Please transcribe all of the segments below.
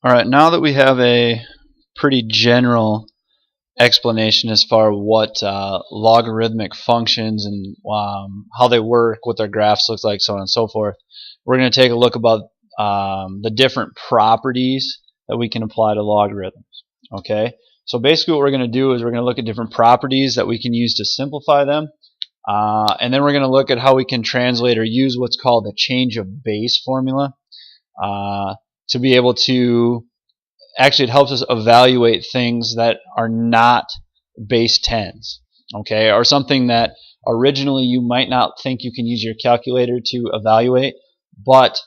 Alright, now that we have a pretty general explanation as far as what logarithmic functions and how they work, what their graphs look like, so on and so forth, we're going to take a look about the different properties that we can apply to logarithms. Okay, so basically what we're going to do is we're going to look at different properties that we can use to simplify them, and then we're going to look at how we can translate or use what's called the change of base formula to be able to actually, it helps us evaluate things that are not base 10s, okay, or something that originally you might not think you can use your calculator to evaluate, but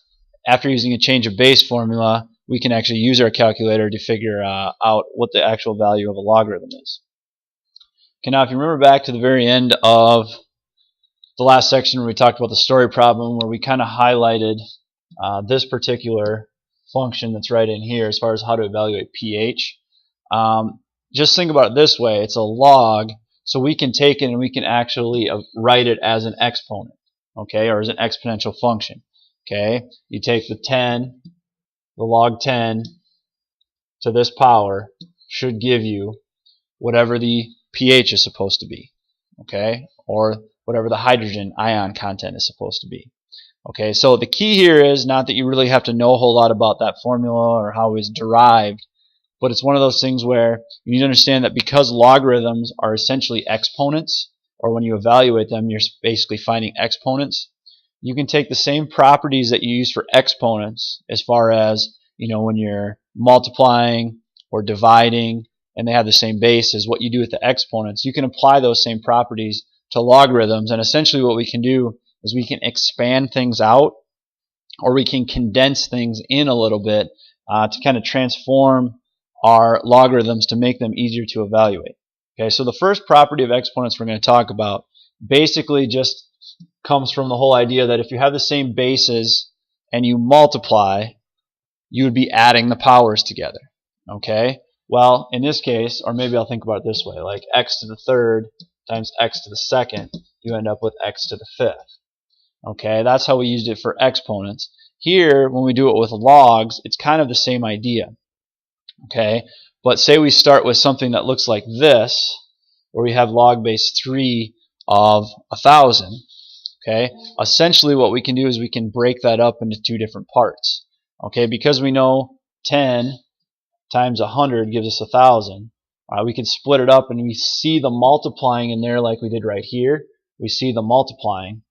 after using a change of base formula, we can actually use our calculator to figure out what the actual value of a logarithm is. Okay, now if you remember back to the very end of the last section where we talked about the story problem, where we kind of highlighted this particular function that's right in here as far as how to evaluate pH. Just think about it this way. It's a log, so we can take it and we can actually write it as an exponent, okay, or as an exponential function. Okay, you take the log 10 to this power should give you whatever the pH is supposed to be, okay, or whatever the hydrogen ion content is supposed to be. Okay, so the key here is not that you really have to know a whole lot about that formula or how it was derived, but it's one of those things where you need to understand that because logarithms are essentially exponents, or when you evaluate them, you're basically finding exponents, you can take the same properties that you use for exponents as far as, when you're multiplying or dividing and they have the same base as what you do with the exponents, you can apply those same properties to logarithms, and essentially what we can do is we can expand things out, or we can condense things in a little bit to kind of transform our logarithms to make them easier to evaluate. Okay, so the first property of exponents we're going to talk about basically just comes from the whole idea that if you have the same bases and you multiply, you would be adding the powers together. Okay, well, in this case, or maybe I'll think about it this way, like x to the third times x to the second, you end up with x to the fifth. Okay, that's how we used it for exponents. Here, when we do it with logs, it's kind of the same idea. Okay, but say we start with something that looks like this, where we have log base 3 of 1,000. Okay, essentially what we can do is we can break that up into two different parts. Okay, because we know 10 times 100 gives us 1,000. We can split it up and we see the multiplying in there like we did right here. We see the multiplying.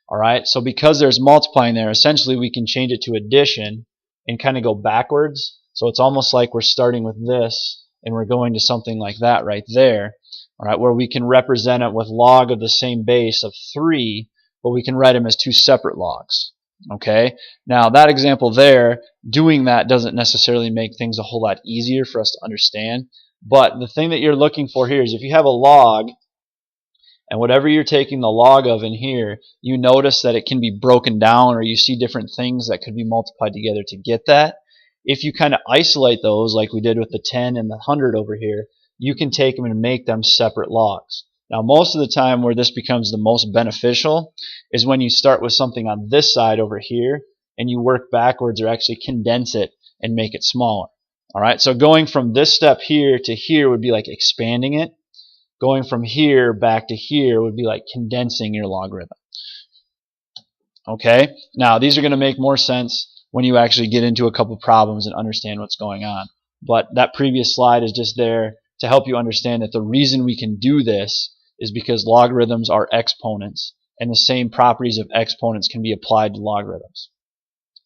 Alright, so because there's multiplying there, essentially we can change it to addition and kind of go backwards. So it's almost like we're starting with this and we're going to something like that right there. Alright, where we can represent it with log of the same base of 3, but we can write them as two separate logs. Okay, now that example there, doing that doesn't necessarily make things a whole lot easier for us to understand. But the thing that you're looking for here is if you have a log, and whatever you're taking the log of in here, you notice that it can be broken down, or you see different things that could be multiplied together to get that. If you kind of isolate those, like we did with the 10 and the 100 over here, you can take them and make them separate logs. Now, most of the time where this becomes the most beneficial is when you start with something on this side over here, and you work backwards or actually condense it and make it smaller. Alright, so going from this step here to here would be like expanding it. Going from here back to here would be like condensing your logarithm. Okay, now these are going to make more sense when you actually get into a couple problems and understand what's going on. But that previous slide is just there to help you understand that the reason we can do this is because logarithms are exponents, and the same properties of exponents can be applied to logarithms.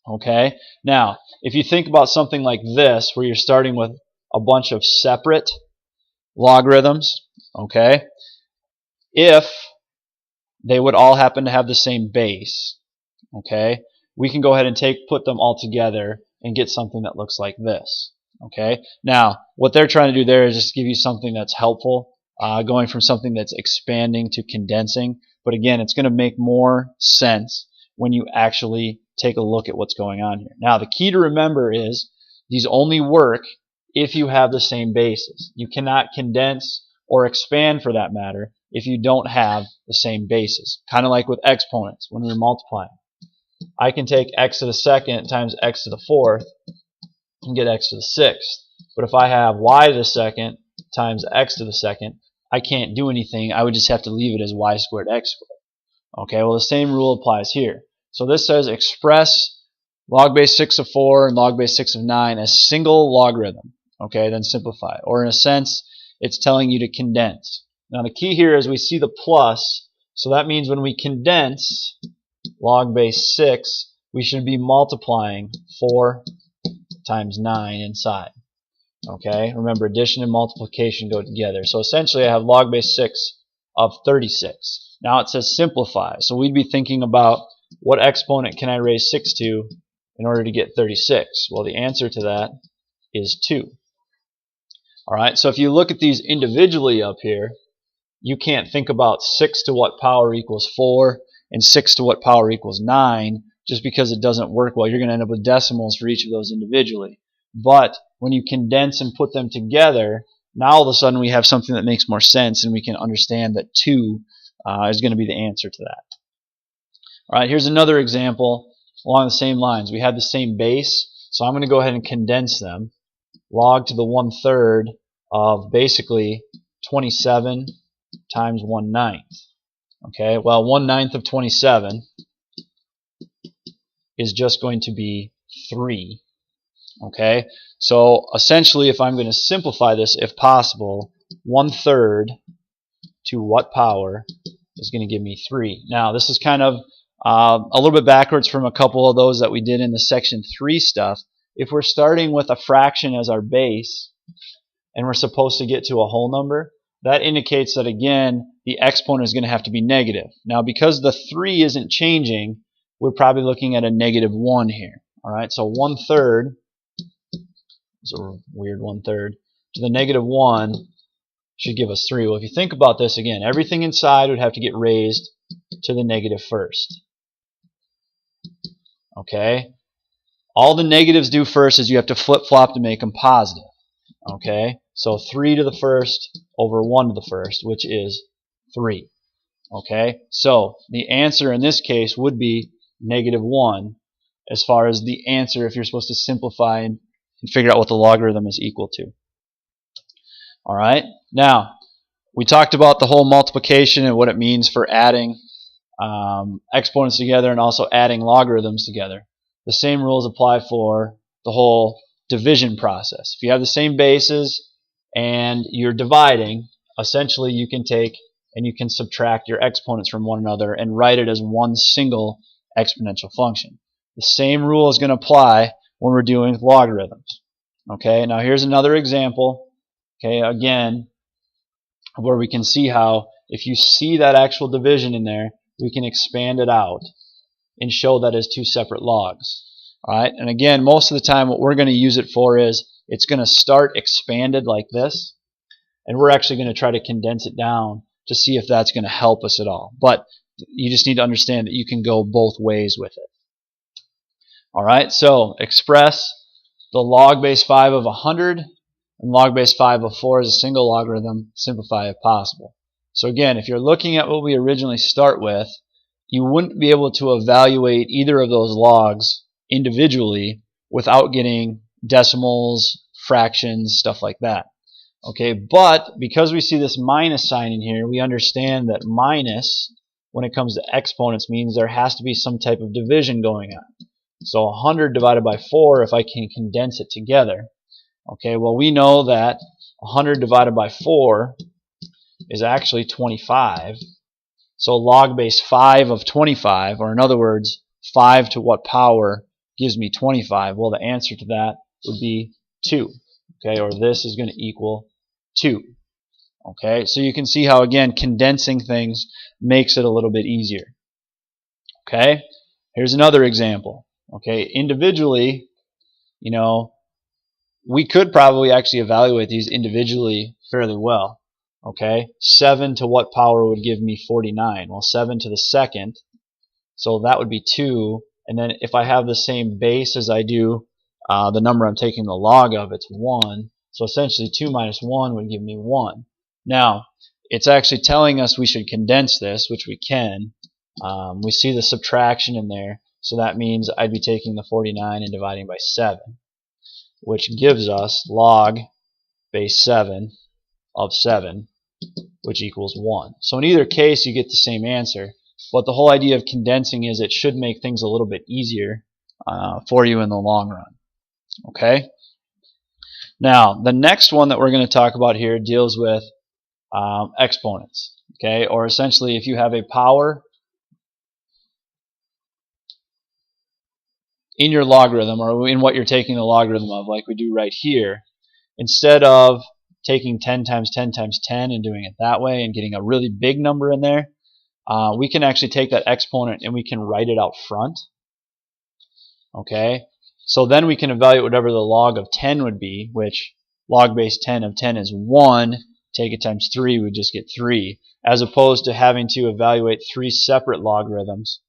Okay, now if you think about something like this, where you're starting with a bunch of separate logarithms, okay, if they would all happen to have the same base, okay, we can go ahead and put them all together and get something that looks like this. Okay, now what they're trying to do there is just give you something that's helpful, going from something that's expanding to condensing. But again, it's going to make more sense when you actually take a look at what's going on here. Now the key to remember is these only work if you have the same basis. You cannot condense or expand, for that matter, if you don't have the same basis. Kind of like with exponents when we're multiplying. I can take x to the second times x to the fourth, and get x to the sixth. But if I have y to the second times x to the second, I can't do anything. I would just have to leave it as y squared x squared. Okay, well the same rule applies here. So this says express log base 6 of 4 and log base 6 of 9 as single logarithm. Okay, then simplify. Or in a sense, it's telling you to condense. Now the key here is we see the plus, so that means when we condense log base 6, we should be multiplying 4 times 9 inside. Okay, remember addition and multiplication go together. So essentially I have log base 6 of 36. Now it says simplify. So we'd be thinking about what exponent can I raise 6 to in order to get 36? Well, the answer to that is 2. Alright, so if you look at these individually up here, you can't think about 6 to what power equals 4 and 6 to what power equals 9 just because it doesn't work well. You're going to end up with decimals for each of those individually. But when you condense and put them together, now all of a sudden we have something that makes more sense and we can understand that 2 is going to be the answer to that. Alright, here's another example along the same lines. We have the same base, so I'm going to go ahead and condense them. Log to the 1/3 of basically 27 times 1/9. Okay, well 1/9 of 27 is just going to be 3. Okay, so essentially if I'm going to simplify this, if possible, 1/3 to what power is going to give me 3. Now this is kind of a little bit backwards from a couple of those that we did in the section 3 stuff. If we're starting with a fraction as our base and we're supposed to get to a whole number, that indicates that again the exponent is going to have to be negative. Now because the 3 isn't changing, we're probably looking at a -1 here. Alright, so 1/3, it's a weird 1/3, to the -1 should give us 3. Well, if you think about this again, everything inside would have to get raised to the negative first. Okay? All the negatives do first is you have to flip-flop to make them positive. Okay? So 3 to the first over 1 to the first, which is 3. Okay? So the answer in this case would be -1 as far as the answer if you're supposed to simplify and figure out what the logarithm is equal to. Alright? Now, we talked about the whole multiplication and what it means for adding exponents together and also adding logarithms together. The same rules apply for the whole division process. If you have the same bases and you're dividing, essentially you can take and you can subtract your exponents from one another and write it as one single exponential function. The same rule is going to apply when we're doing logarithms. Okay, now here's another example. Okay, again, where we can see how if you see that actual division in there, we can expand it out and show that as two separate logs. Alright, and again, most of the time what we're going to use it for is it's going to start expanded like this, and we're actually going to try to condense it down to see if that's going to help us at all. But you just need to understand that you can go both ways with it. Alright, so express the log base 5 of 100 and log base 5 of 4 as a single logarithm, simplify if possible. So again, if you're looking at what we originally start with, you wouldn't be able to evaluate either of those logs individually without getting decimals, fractions, stuff like that. Okay, but because we see this minus sign in here, we understand that minus, when it comes to exponents, means there has to be some type of division going on. So 100 divided by 4, if I can condense it together. Okay, well we know that 100 divided by 4 is actually 25. So log base 5 of 25, or in other words, 5 to what power gives me 25? Well, the answer to that would be 2. Okay, or this is going to equal 2. Okay, so you can see how, again, condensing things makes it a little bit easier. Okay, here's another example. Okay, individually, you know, we could probably actually evaluate these individually fairly well. Okay, 7 to what power would give me 49? Well, 7 to the second, so that would be 2. And then if I have the same base as I do the number I'm taking the log of, it's 1. So essentially 2 minus 1 would give me 1. Now, it's actually telling us we should condense this, which we can. We see the subtraction in there, so that means I'd be taking the 49 and dividing by 7. which gives us log base 7 of 7, which equals 1. So in either case, you get the same answer. But the whole idea of condensing is it should make things a little bit easier for you in the long run. Okay? Now, the next one that we're going to talk about here deals with exponents. Okay? Or essentially, if you have a power in your logarithm, or in what you're taking the logarithm of, like we do right here, instead of taking 10 times 10 times 10 and doing it that way and getting a really big number in there, we can actually take that exponent and we can write it out front. Okay, so then we can evaluate whatever the log of 10 would be, which log base 10 of 10 is 1. Take it times 3, we just get 3, as opposed to having to evaluate 3 separate logarithms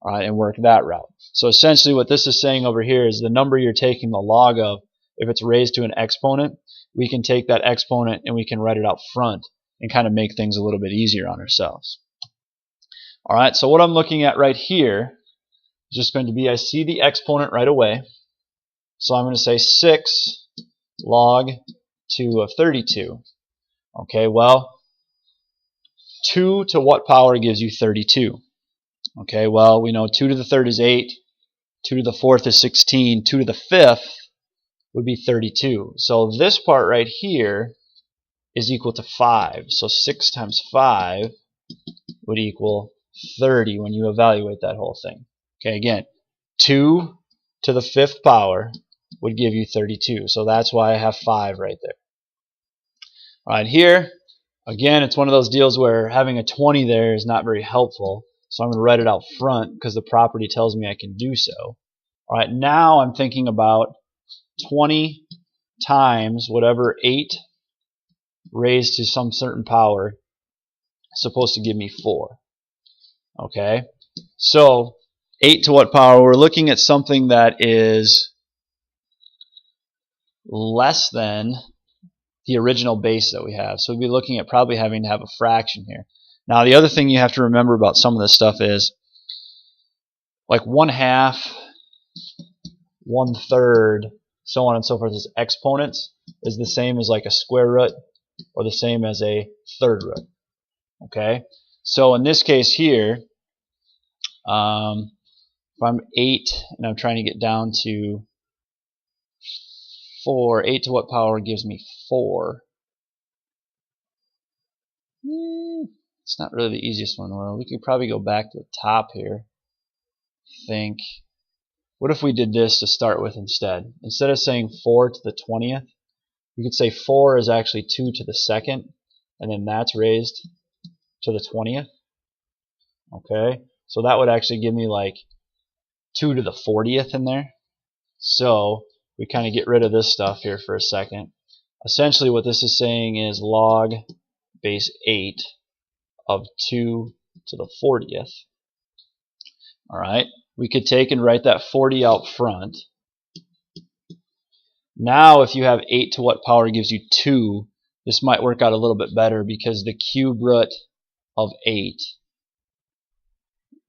and work that route. So essentially what this is saying over here is the number you're taking the log of, if it's raised to an exponent, we can take that exponent and we can write it out front and kind of make things a little bit easier on ourselves. Alright, so what I'm looking at right here is just going to be, I see the exponent right away, so I'm going to say 6 log 2 of 32. Okay, well, 2 to what power gives you 32? Okay, well, we know 2 to the third is 8, 2 to the fourth is 16, 2 to the fifth would be 32. So this part right here is equal to 5. So 6 times 5 would equal 30 when you evaluate that whole thing. Okay, again, 2 to the fifth power would give you 32. So that's why I have 5 right there. All right, here, again, it's one of those deals where having a 20 there is not very helpful. So I'm going to write it out front because the property tells me I can do so. All right, now I'm thinking about 20 times whatever 8 raised to some certain power is supposed to give me 4. Okay, so 8 to what power? We're looking at something that is less than the original base that we have. So we'd be looking at probably having to have a fraction here. Now the other thing you have to remember about some of this stuff is like 1/2, 1/3, so on and so forth as exponents is the same as like a square root or the same as a third root. Okay, so in this case here, if I'm 8 and I'm trying to get down to 4, 8 to what power gives me 4? It's not really the easiest one in the world. We could probably go back to the top here. Think, what if we did this to start with instead? Instead of saying 4 to the 20th, we could say 4 is actually 2 to the second, and then that's raised to the 20th. Okay, so that would actually give me like 2 to the 40th in there. So we kind of get rid of this stuff here for a second. Essentially what this is saying is log base 8 of 2 to the 40th. Alright, we could take and write that 40 out front. Now if you have 8 to what power gives you 2, this might work out a little bit better because the cube root of 8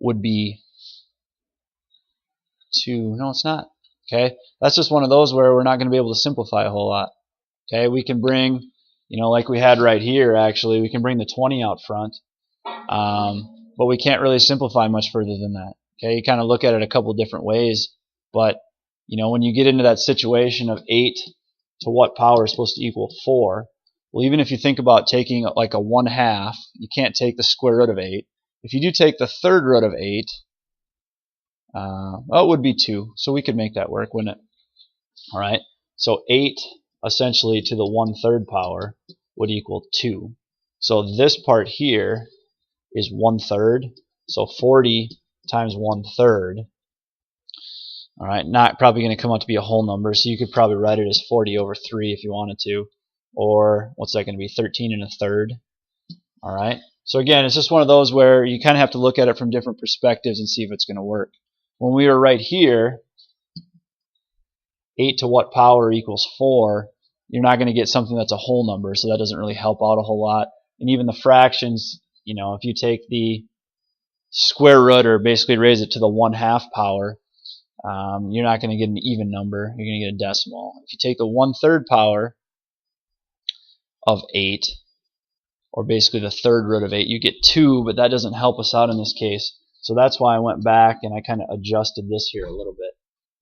would be 2. No, it's not. Okay, that's just one of those where we're not going to be able to simplify a whole lot. Okay, we can bring, like we had right here actually, we can bring the 20 out front, but we can't really simplify much further than that. Okay, you kind of look at it a couple different ways, but when you get into that situation of 8 to what power is supposed to equal 4, well, even if you think about taking like a 1/2, you can't take the square root of 8. If you do take the third root of 8, well, it would be 2, so we could make that work, wouldn't it? All right, so 8 essentially to the 1/3 power would equal 2. So this part here is 1/3, so 40 times 1/3. All right, not probably going to come out to be a whole number, so you could probably write it as 40 over 3 if you wanted to, or what's that going to be, 13 1/3. All right, so again, it's just one of those where you kind of have to look at it from different perspectives and see if it's going to work. When we were right here, 8 to what power equals 4, you're not going to get something that's a whole number, so that doesn't really help out a whole lot. And even the fractions, if you take the square root or basically raise it to the 1/2 power, you're not going to get an even number. You're going to get a decimal. If you take the 1/3 power of 8, or basically the third root of 8, you get 2, but that doesn't help us out in this case. So that's why I went back and I kind of adjusted this here a little bit.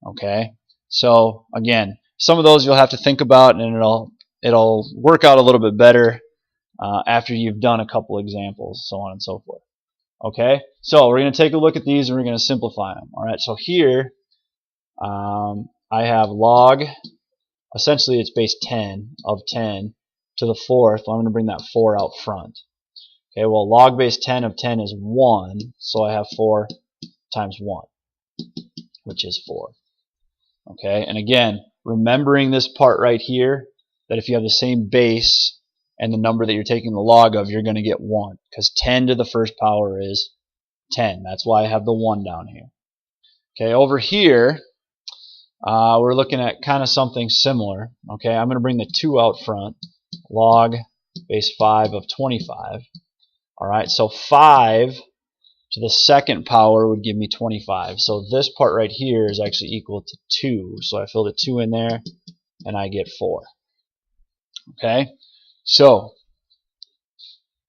Okay, so again, some of those you'll have to think about, and it'll work out a little bit better after you've done a couple examples, so on and so forth. Okay, so we're going to take a look at these and we're going to simplify them. All right, so here I have log, essentially it's base 10 of 10 to the 4th. Well, I'm going to bring that 4 out front. Okay, well, log base 10 of 10 is 1, so I have 4 times 1, which is 4. Okay, and again, remembering this part right here, that if you have the same base and the number that you're taking the log of, you're going to get 1, because 10 to the first power is 10. That's why I have the 1 down here. Okay, over here, we're looking at kind of something similar. Okay, I'm going to bring the 2 out front, log base 5 of 25. All right, so 5 to the second power would give me 25. So this part right here is actually equal to 2. So I fill the 2 in there, and I get 4. Okay, so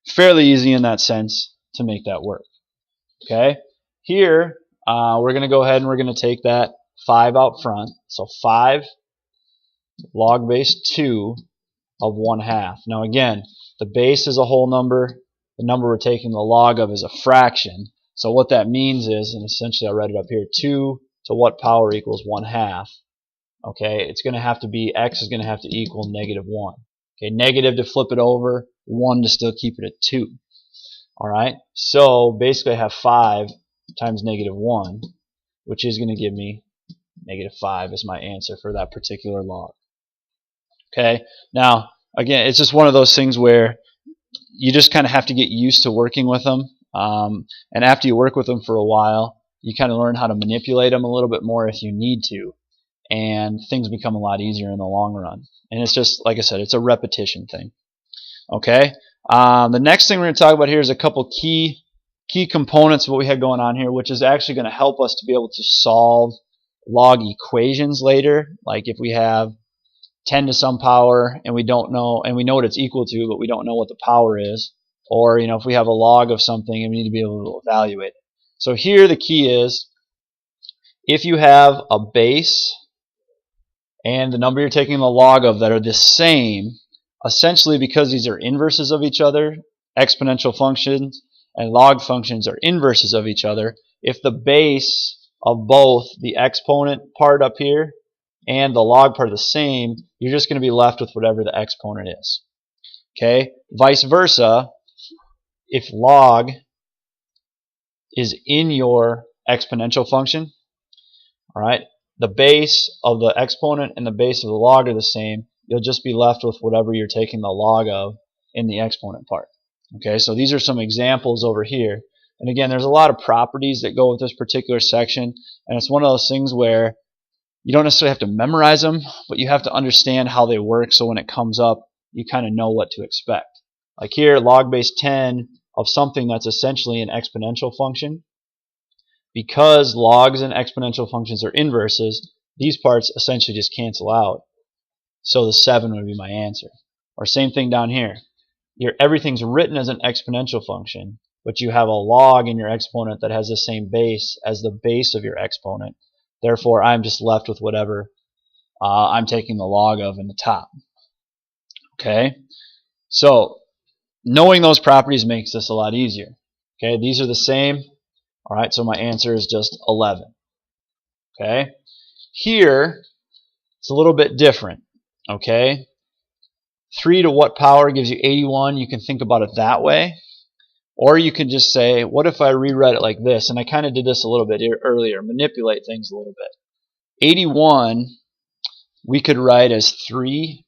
fairly easy in that sense to make that work. Okay, here we're going to go ahead and we're going to take that 5 out front. So 5 log base 2 of 1/2. Now again, the base is a whole number. The number we're taking the log of is a fraction. So what that means is, and essentially I'll write it up here, 2 to what power equals 1/2. Okay, it's going to have to be, x is going to have to equal -1. Okay, negative to flip it over, 1 to still keep it at 2. Alright, so basically I have 5 times -1, which is going to give me -5 as my answer for that particular log. Okay, now again, it's just one of those things where you just kind of have to get used to working with them. And after you work with them for a while, you kind of learn how to manipulate them a little bit more if you need to. And things become a lot easier in the long run. And it's just, like I said, it's a repetition thing. Okay. The next thing we're going to talk about here is a couple key components of what we had going on here, which is actually going to help us to be able to solve log equations later. Like if we have 10 to some power and we don't know, and we know what it's equal to, but we don't know what the power is. Or, if we have a log of something and we need to be able to evaluate it. So here the key is, if you have a base and the number you're taking the log of that are the same, essentially because these are inverses of each other, exponential functions and log functions are inverses of each other, if the base of both the exponent part up here and the log part are the same, you're just going to be left with whatever the exponent is. Okay, vice versa, if log is in your exponential function, all right, the base of the exponent and the base of the log are the same, you'll just be left with whatever you're taking the log of in the exponent part. Okay, so these are some examples over here. And again, there's a lot of properties that go with this particular section, and it's one of those things where you don't necessarily have to memorize them, but you have to understand how they work, so when it comes up, you kind of know what to expect. Like here, log base 10 of something that's essentially an exponential function. Because logs and exponential functions are inverses, these parts essentially just cancel out. So the 7 would be my answer. Or same thing down here. Everything's written as an exponential function, but you have a log in your exponent that has the same base as the base of your exponent. Therefore, I'm just left with whatever I'm taking the log of in the top. Okay? So, knowing those properties makes this a lot easier. Okay, these are the same. All right, so my answer is just 11. Okay, here it's a little bit different. Okay, 3 to what power gives you 81? You can think about it that way, or you can just say, what if I rewrite it like this? And I kind of did this a little bit earlier, manipulate things a little bit. 81 we could write as 3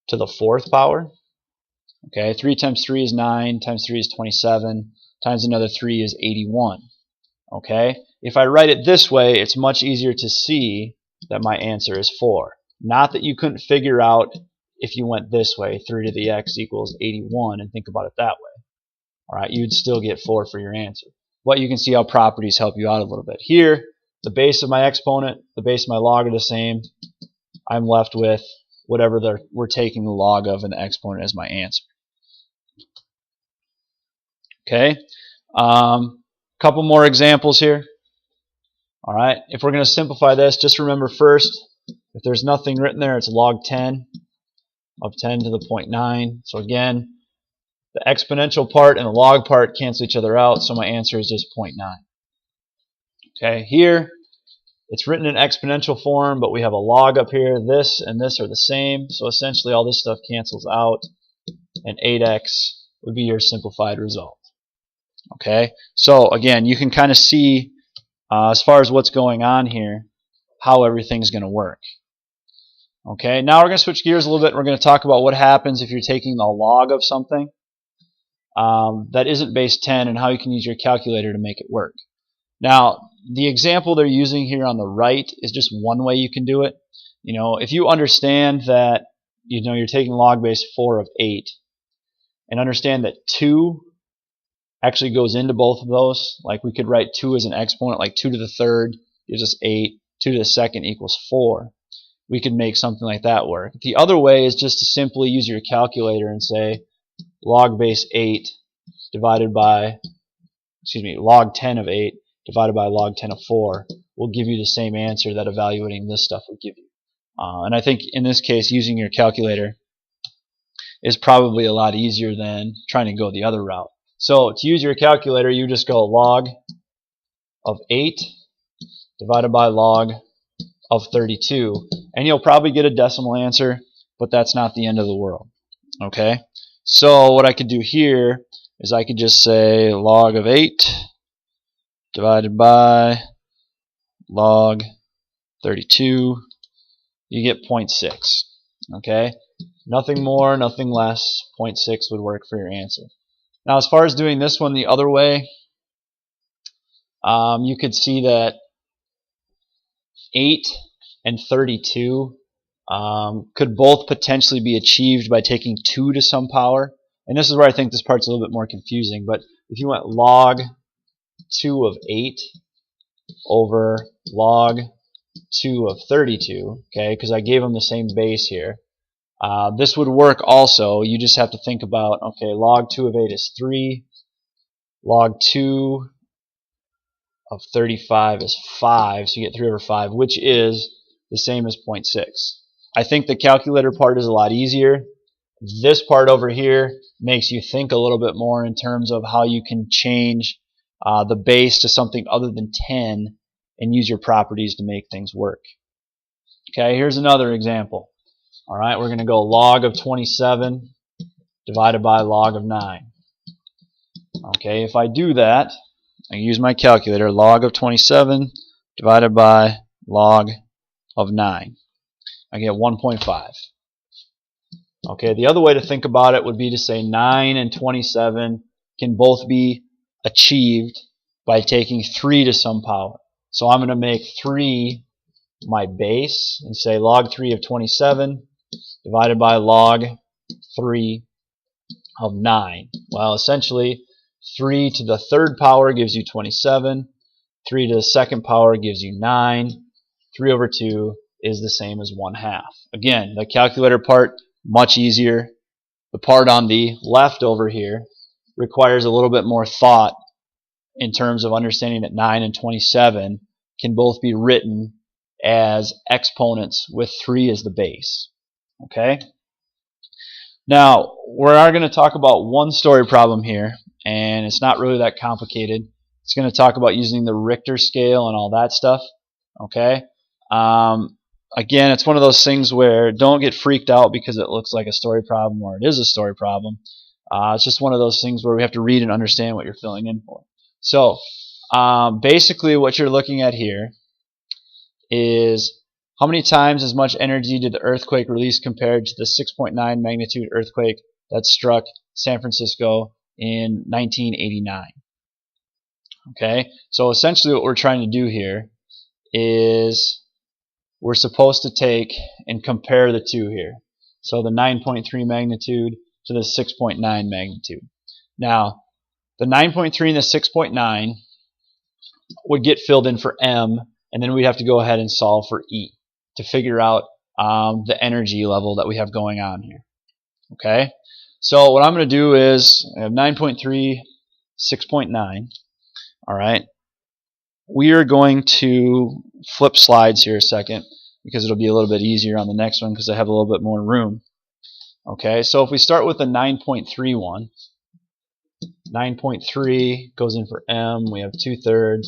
to the 4th power. Okay, 3 times 3 is 9, times 3 is 27, times another 3 is 81. Okay, if I write it this way, it's much easier to see that my answer is 4. Not that you couldn't figure out if you went this way, 3 to the x equals 81, and think about it that way. All right, you'd still get 4 for your answer. But you can see how properties help you out a little bit. Here, the base of my exponent, the base of my log are the same. I'm left with whatever we're taking the log of and the exponent as my answer. Okay, couple more examples here. All right, if we're going to simplify this, just remember first, if there's nothing written there, it's log 10 of 10 to the 0.9. So again, the exponential part and the log part cancel each other out, so my answer is just 0.9. Okay, here it's written in exponential form, but we have a log up here. This and this are the same, so essentially all this stuff cancels out, and 8x would be your simplified result. Okay, so again, you can kind of see as far as what's going on here, how everything's going to work. Okay, now we're going to switch gears a little bit. We're going to talk about what happens if you're taking the log of something that isn't base 10 and how you can use your calculator to make it work. Now, the example they're using here on the right is just one way you can do it. You know, if you understand that you're taking log base 4 of 8 and understand that 2 actually goes into both of those, like we could write 2 as an exponent, like 2 to the third gives us 8, 2 to the second equals 4. We could make something like that work. The other way is just to simply use your calculator and say log base 8 divided by, log 10 of 8 divided by log 10 of 4 will give you the same answer that evaluating this stuff would give you. And I think in this case, using your calculator is probably a lot easier than trying to go the other route. So to use your calculator, you just go log of 8 divided by log of 32, and you'll probably get a decimal answer, but that's not the end of the world. Okay, so what I could do here is I could just say log of 8 divided by log 32, you get 0.6. Okay, nothing more, nothing less. 0.6 would work for your answer. Now, as far as doing this one the other way, you could see that 8 and 32 could both potentially be achieved by taking 2 to some power. And this is where I think this part's a little bit more confusing. But if you went log 2 of 8 over log 2 of 32, okay, because I gave them the same base here, this would work also. You just have to think about, okay, log 2 of 8 is 3, log 2 of 35 is 5, so you get 3 over 5, which is the same as 0.6. I think the calculator part is a lot easier. This part over here makes you think a little bit more in terms of how you can change the base to something other than 10 and use your properties to make things work. Okay, here's another example. All right, we're going to go log of 27 divided by log of 9. Okay, if I do that, I use my calculator, log of 27 divided by log of 9. I get 1.5. Okay, the other way to think about it would be to say 9 and 27 can both be achieved by taking 3 to some power. So I'm going to make 3 my base and say log 3 of 27 divided by log 3 of 9. Well, essentially, 3 to the third power gives you 27. 3 to the second power gives you 9. 3 over 2 is the same as 1/2. Again, the calculator part, much easier. The part on the left over here requires a little bit more thought in terms of understanding that 9 and 27 can both be written as exponents with 3 as the base. Okay? Now, we are going to talk about one story problem here, and it's not really that complicated. It's going to talk about using the Richter scale and all that stuff. Okay? Again, it's one of those things where don't get freaked out because it looks like a story problem or it is a story problem. It's just one of those things where we have to read and understand what you're filling in for. So, basically what you're looking at here is how many times as much energy did the earthquake release compared to the 6.9 magnitude earthquake that struck San Francisco in 1989. Okay, so essentially what we're trying to do here is we're supposed to take and compare the two here. So the 9.3 magnitude to the 6.9 magnitude. Now, the 9.3 and the 6.9 would get filled in for M and then we'd have to go ahead and solve for E to figure out the energy level that we have going on here. Okay, so what I'm going to do is I have 9.3, 6.9. All right, we are going to flip slides here a second because it'll be a little bit easier on the next one because I have a little bit more room. Okay, so if we start with the 9.3 one, 9.3 goes in for M. We have 2/3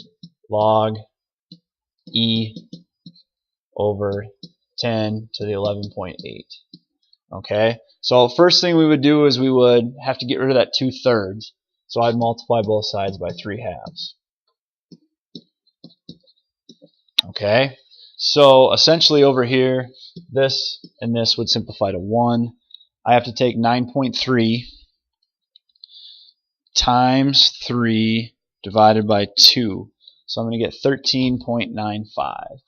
log E over 10 to the 11.8. Okay, so first thing we would do is we would have to get rid of that 2/3. So I'd multiply both sides by 3/2. Okay, so essentially over here, this and this would simplify to 1. I have to take 9.3 times 3 divided by 2. So I'm going to get 13.95.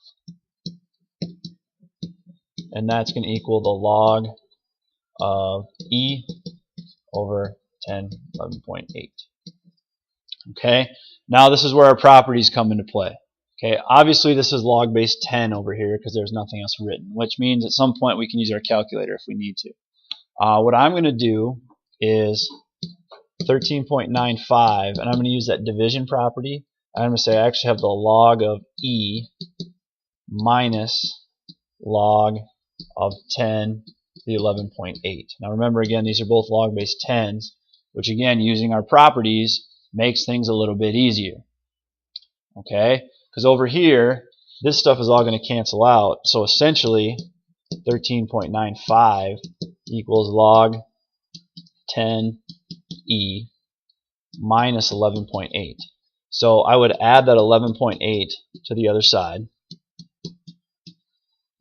And that's going to equal the log of E over 10, 11.8. Okay, now this is where our properties come into play. Okay, obviously this is log base 10 over here because there's nothing else written, which means at some point we can use our calculator if we need to. What I'm going to do is 13.95, and I'm going to use that division property. I'm going to say I actually have the log of E minus log of 10 to the 11.8. Now remember, again, these are both log base 10s, which again, using our properties, makes things a little bit easier. Okay, because over here, this stuff is all going to cancel out. So essentially, 13.95 equals log 10E minus 11.8. So I would add that 11.8 to the other side.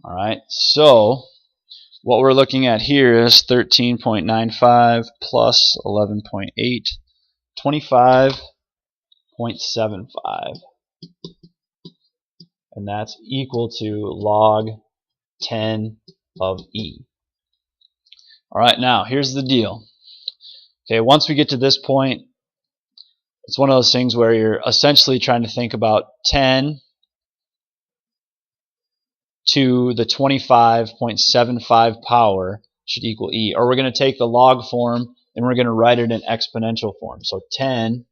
All right, so what we're looking at here is 13.95 plus 11.8, 25.75. And that's equal to log 10 of E. All right, now here's the deal. Okay, once we get to this point, it's one of those things where you're essentially trying to think about 10 to the 25.75 power should equal E. Or we're going to take the log form and we're going to write it in exponential form. So 10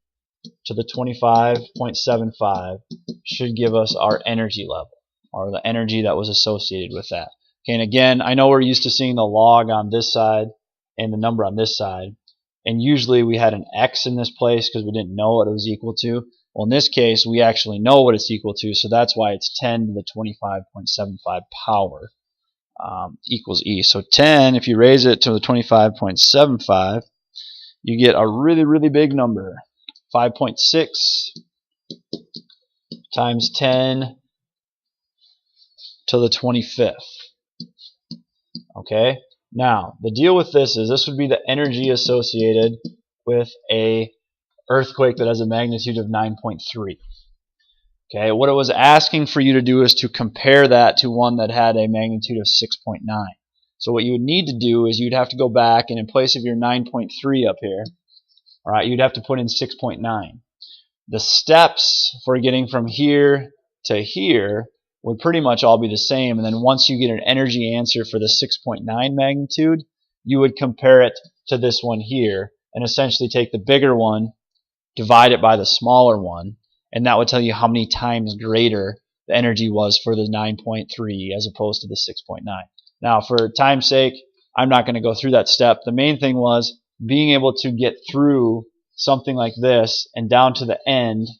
to the 25.75 should give us our energy level, or the energy that was associated with that. Okay, and again, I know we're used to seeing the log on this side and the number on this side, and usually we had an X in this place because we didn't know what it was equal to. Well, in this case, we actually know what it's equal to, so that's why it's 10 to the 25.75 power equals E. So 10, if you raise it to the 25.75, you get a really, really big number. 5.6 times 10 to the 25th. Okay, now the deal with this is this would be the energy associated with a earthquake that has a magnitude of 9.3. Okay, what it was asking for you to do is to compare that to one that had a magnitude of 6.9. So what you would need to do is you'd have to go back, and in place of your 9.3 up here, all right, you'd have to put in 6.9. The steps for getting from here to here would pretty much all be the same, and then once you get an energy answer for the 6.9 magnitude, you would compare it to this one here, and essentially take the bigger one, divide it by the smaller one, and that would tell you how many times greater the energy was for the 9.3 as opposed to the 6.9. Now, for time's sake, I'm not going to go through that step. The main thing was being able to get through something like this and down to the end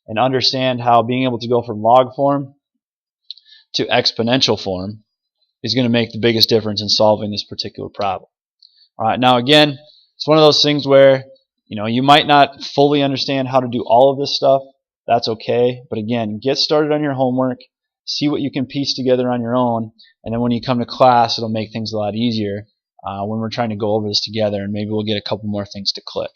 and understand how being able to go from log form to exponential form is going to make the biggest difference in solving this particular problem. All right, now again, it's one of those things where you might not fully understand how to do all of this stuff. That's okay, but again, get started on your homework, see what you can piece together on your own, and then when you come to class, it'll make things a lot easier when we're trying to go over this together, and maybe we'll get a couple more things to click.